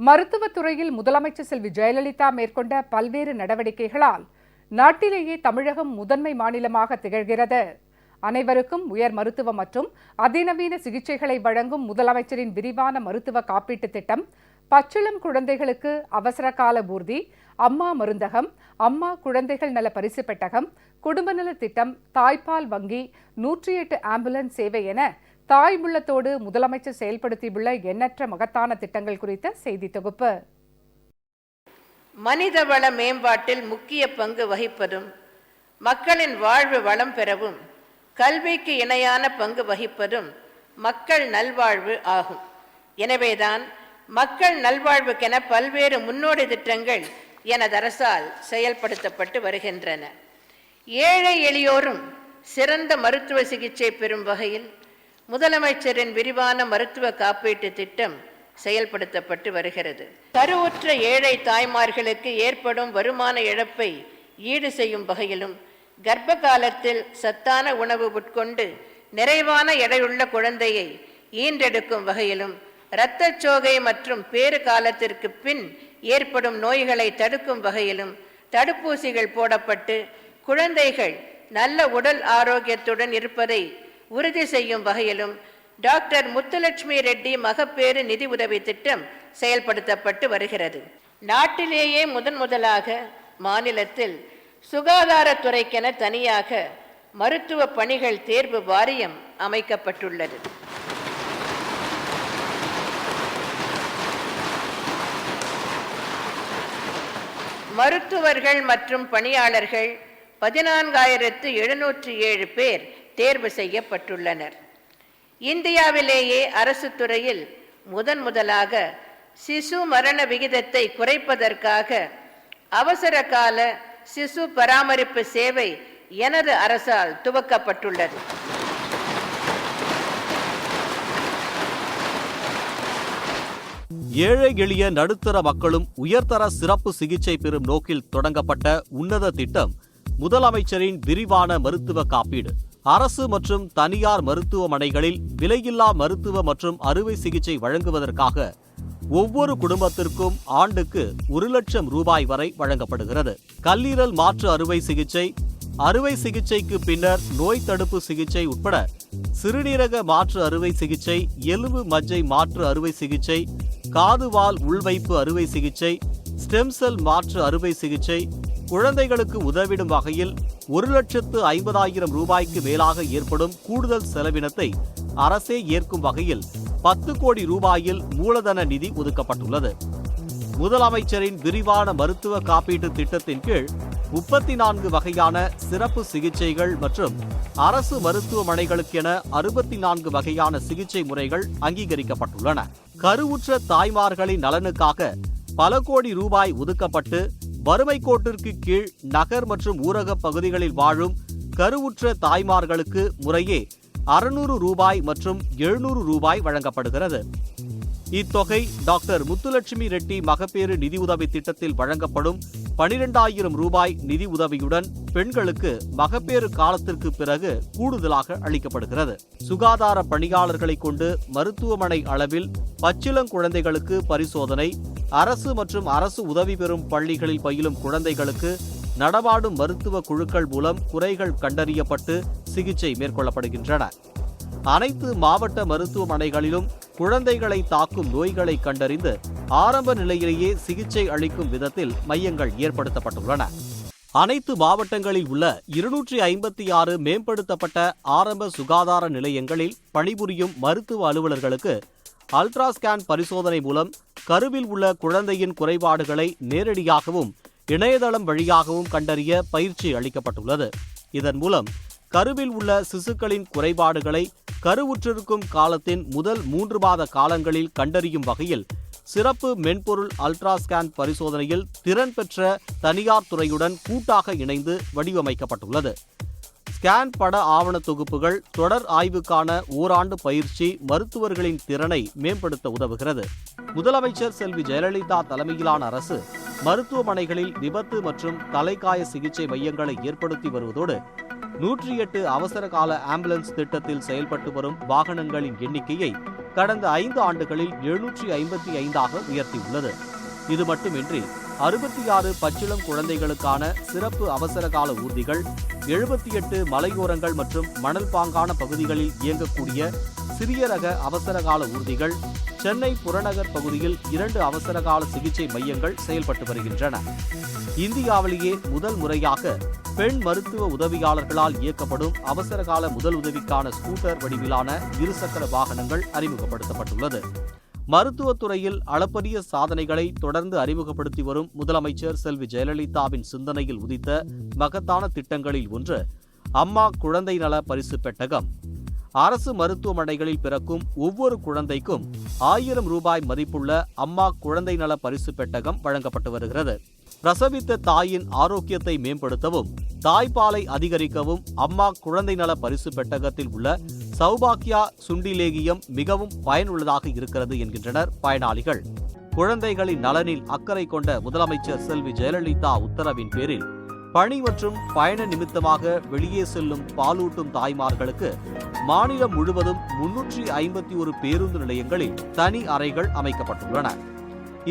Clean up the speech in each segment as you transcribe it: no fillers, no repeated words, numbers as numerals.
மருத்துவத்துறையில் முதலமைச்சர் செல்வி ஜெயலலிதா மேற்கொண்ட பல்வேறு நடவடிக்கைகளால் நாட்டிலேயே தமிழகம் முதன்மை மாநிலமாக திகழ்கிறது. அனைவருக்கும் உயர் மருத்துவ மற்றும் அதிநவீன சிகிச்சைகளை வழங்கும் முதலமைச்சரின் விரிவான மருத்துவ காப்பீட்டுத் திட்டம், பச்சிளம் குழந்தைகளுக்கு அவசர கால ஊர்தி, அம்மா மருந்தகம், அம்மா குழந்தைகள் நல பரிசு பெட்டகம், குடும்ப நல திட்டம், தாய்ப்பால் வங்கி, 108 ஆம்புலன்ஸ் சேவை என தாய் உள்ளத்தோடு முதலமைச்சர் செயல்படுத்தியுள்ள எண்ணற்ற மகத்தான திட்டங்கள் குறித்த செய்தி தொகுப்பு. மனிதவள மேம்பாட்டில் முக்கிய பங்கு வகிப்பதும், மக்களின் வாழ்வு வளம் பெறவும் கல்விக்கு இணையான பங்கு வகிப்பதும் மக்கள் நல்வாழ்வு ஆகும். எனவேதான் மக்கள் நல்வாழ்வுக்கென பல்வேறு முன்னோடி திட்டங்கள் எனது அரசால் செயல்படுத்தப்பட்டு வருகின்றன. ஏழை எளியோரும் சிறந்த மருத்துவ சிகிச்சை பெறும் வகையில் முதலமைச்சரின் விரிவான மருத்துவ காப்பீட்டு திட்டம் செயல்படுத்தப்பட்டு வருகிறது. கருவுற்ற ஏழை தாய்மார்களுக்கு ஏற்படும் வருமான இழப்பை ஈடு செய்யும் வகையிலும், கர்ப்ப காலத்தில் சத்தான உணவு உட்கொண்டு நிறைவான எடையுள்ள குழந்தையை ஈன்றெடுக்கும் வகையிலும், இரத்தச்சோகை மற்றும் பேறு காலத்திற்கு பின் ஏற்படும் நோய்களை தடுக்கும் வகையிலும் தடுப்பூசிகள் போடப்பட்டு குழந்தைகள் நல்ல உடல் ஆரோக்கியத்துடன் இருப்பதை உறுதி செய்யும் வகையிலும் டாக்டர் முத்துலட்சுமி ரெட்டி மகப்பேறு நிதி உதவி திட்டம் செயல்படுத்தப்பட்டு வருகிறது. நாட்டிலேயே முதலாக மாநிலத்தில் சுகாதாரத்துறைக்கென தனியாக மருத்துவ பணிகள் தேர்வு வாரியம் அமைக்கப்பட்டுள்ளது. மருத்துவர்கள் மற்றும் பணியாளர்கள் 14,707 பேர் தேர்வு செய்யப்பட்டுள்ளனர். இந்தியாவிலேயே அரசு துறையில் முதலாக சிசு மரண விகிதத்தை குறைப்பதற்காக அவசர கால சிசு பராமரிப்பு சேவை எனது அரசால் துவக்கப்பட்டுள்ளது. ஏழை எளிய நடுத்தர மக்களும் உயர்தர சிறப்பு சிகிச்சை பெறும் நோக்கில் தொடங்கப்பட்ட உன்னத திட்டம் முதலமைச்சரின் விரிவான மருத்துவ காப்பீடு. அரசு மற்றும் தனியார் மருத்துவமனைகளில் விலையில்லா மருத்துவ மற்றும் அறுவை சிகிச்சை வழங்குவதற்காக ஒவ்வொரு குடும்பத்திற்கும் ஆண்டுக்கு 1 லட்சம் ரூபாய் வரை வழங்கப்படுகிறது. கல்லீரல் மாற்று அறுவை சிகிச்சை, அறுவை சிகிச்சைக்கு பின்னர் நோய் தடுப்பு சிகிச்சை உட்பட சிறுநீரக மாற்று அறுவை சிகிச்சை, எலும்பு மஜ்ஜை மாற்று அறுவை சிகிச்சை, காதுவால் உள்வைப்பு அறுவை சிகிச்சை, ஸ்டெம் செல் மாற்று அறுவை சிகிச்சை, குழந்தைகளுக்கு உதவிடும் வகையில் 1,50,000 ரூபாய்க்கு மேலாக ஏற்படும் கூடுதல் செலவினத்தை அரசே ஏற்கும் வகையில் 10 கோடி ரூபாயில் மூலதன நிதி ஒதுக்கப்பட்டுள்ளது. முதலமைச்சரின் விரிவான மருத்துவ காப்பீட்டு திட்டத்தின் கீழ் 34 வகையான சிறப்பு சிகிச்சைகள் மற்றும் அரசு மருத்துவமனைகளுக்கென 64 வகையான சிகிச்சை முறைகள் அங்கீகரிக்கப்பட்டுள்ளன. கருவுற்ற தாய்மார்களின் நலனுக்காக பல கோடி ரூபாய் ஒதுக்கப்பட்டு வறுமை கோட்டிற்கு கீழ் நகர் மற்றும் ஊரக பகுதிகளில் வாழும் கருவுற்ற தாய்மார்களுக்கு முறையே 600 ரூபாய் மற்றும் 700 ரூபாய் வழங்கப்படுகிறது. இத்தொகை டாக்டர் முத்துலட்சுமி ரெட்டி மகப்பேறு நிதியுதவி திட்டத்தில் வழங்கப்படும் 12,000 ரூபாய் நிதி உதவியுடன் பெண்களுக்கு மகப்பேறு காலத்திற்கு பிறகு கூடுதலாக அளிக்கப்படுகிறது. சுகாதார பணியாளர்களை கொண்டு மருத்துவமனை அளவில் பச்சிளங்குழந்தைகளுக்கு பரிசோதனை, அரசு மற்றும் அரசு உதவி பெறும் பள்ளிகளில் பயிலும் குழந்தைகளுக்கு நடமாடும் மருத்துவ குழுக்கள் மூலம் குறைகள் கண்டறியப்பட்டு சிகிச்சை மேற்கொள்ளப்படுகின்றன. அனைத்து மாவட்ட மருத்துவமனைகளிலும் குழந்தைகளை தாக்கும் நோய்களை கண்டறிந்து ஆரம்ப நிலையிலேயே சிகிச்சை அளிக்கும் விதத்தில் மையங்கள் ஏற்படுத்தப்பட்டுள்ளன. அனைத்து மாவட்டங்களில் உள்ள 256 மேம்படுத்தப்பட்ட ஆரம்ப சுகாதார நிலையங்களில் பணிபுரியும் மருத்துவ அலுவலர்களுக்கு அல்ட்ராஸ்கேன் பரிசோதனை மூலம் கருவில் உள்ள குழந்தையின் குறைபாடுகளை நேரடியாகவும் இணையதளம் வழியாகவும் கண்டறிய பயிற்சி அளிக்கப்பட்டுள்ளது. இதன் மூலம் கருவில் உள்ள சிசுக்களின் குறைபாடுகளை கருவுற்றிருக்கும் காலத்தின் முதல் 3 மாத காலங்களில் கண்டறியும் வகையில் சிறப்பு மென்பொருள் அல்ட்ராஸ்கேன் பரிசோதனையில் திறன் பெற்ற தனியார் துறையுடன் கூட்டாக இணைந்து வடிவமைக்கப்பட்டுள்ளது. ஸ்கேன் பட ஆவண தொகுப்புகள் தொடர் ஆய்வுக்கான ஓராண்டு பயிற்சி மருத்துவர்களின் திறனை மேம்படுத்த உதவுகிறது. முதலமைச்சர் செல்வி ஜெயலலிதா தலைமையிலான அரசு மருத்துவமனைகளில் விபத்து மற்றும் தலைக்காய சிகிச்சை மையங்களை ஏற்படுத்தி வருவதோடு 108 அவசர கால ஆம்புலன்ஸ் திட்டத்தில் செயல்பட்டு வரும் வாகனங்களின் எண்ணிக்கையை கடந்த 5 ஆண்டுகளில் 755 உயர்த்தியுள்ளது. இது மட்டுமின்றி 66 பச்சிளம் குழந்தைகளுக்கான சிறப்பு அவசரகால ஊர்திகள், 78 மலையோரங்கள் மற்றும் மணல் பாங்கான பகுதிகளில் இயங்கக்கூடிய சிறிய ரக அவசரகால ஊர்திகள், சென்னை புறநகர் பகுதியில் 2 அவசரகால சிகிச்சை மையங்கள் செயல்பட்டு வருகின்றன. இந்தியாவிலேயே முதல் முறையாக பெண் மருத்துவ உதவியாளர்களால் இயக்கப்படும் அவசரகால முதல் உதவிக்கான ஸ்கூட்டர் வடிவிலான இருசக்கர வாகனங்கள் அறிமுகப்படுத்தப்பட்டுள்ளது. மருத்துவத்துறையில் அளப்பரிய சாதனைகளை தொடர்ந்து அறிமுகப்படுத்தி வரும் முதலமைச்சர் செல்வி ஜெயலலிதாவின் சிந்தனையில் உதித்த மகத்தான திட்டங்களில் ஒன்று அம்மா குழந்தை நல பரிசு பெட்டகம். அரசு மருத்துவமனைகளில் பிறக்கும் ஒவ்வொரு குழந்தைக்கும் 1000 ரூபாய் மதிப்புள்ள அம்மா குழந்தை நல பரிசு பெட்டகம் வழங்கப்பட்டு வருகிறது. பிரசவித்த தாயின் ஆரோக்கியத்தை மேம்படுத்தவும் தாய்ப்பாலை அதிகரிக்கவும் அம்மா குழந்தை நல பரிசு பெட்டகத்தில் உள்ள சௌபாக்கியா சுண்டிலேகியம் மிகவும் பயனுள்ளதாக இருக்கிறது என்கின்றனர் பயனாளிகள். குழந்தைகளின் நலனில் அக்கறை கொண்ட முதலமைச்சர் செல்வி ஜெயலலிதா உத்தரவின் பேரில் பணி மற்றும் பயண நிமித்தமாக வெளியே செல்லும் பாலூட்டும் தாய்மார்களுக்கு மாநிலம் முழுவதும் 351 பேருந்து நிலையங்களில் தனி அறைகள் அமைக்கப்பட்டுள்ளன.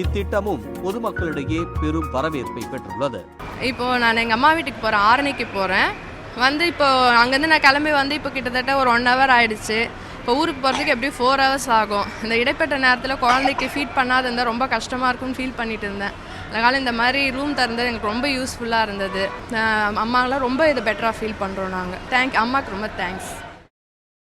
இத்திட்டமும் பொதுமக்களிடையே பெரும் வரவேற்பை பெற்றுள்ளது. இப்போ நான் எங்கள் அம்மா வீட்டுக்கு போகிறேன், ஆரணிக்கு போகிறேன். இப்போ அங்கேருந்து நான் கிளம்பி இப்போ கிட்டத்தட்ட ஒரு 1 hour ஆயிடுச்சு. இப்போ ஊருக்கு போகிறதுக்கு எப்படி 4 hours ஆகும். இந்த இடைப்பட்ட நேரத்தில் குழந்தைக்கு ஃபீட் பண்ணாத இருந்தால் ரொம்ப கஷ்டமாக இருக்கும்னு ஃபீல் பண்ணிட்டு இருந்தேன். அதனால் இந்த மாதிரி ரூம் திறந்தது எனக்கு ரொம்ப யூஸ்ஃபுல்லாக இருந்தது. அம்மாங்களாம் ரொம்ப இதை பெட்டராக ஃபீல் பண்ணுறோம் நாங்கள். அம்மாவுக்கு ரொம்ப தேங்க்ஸ்.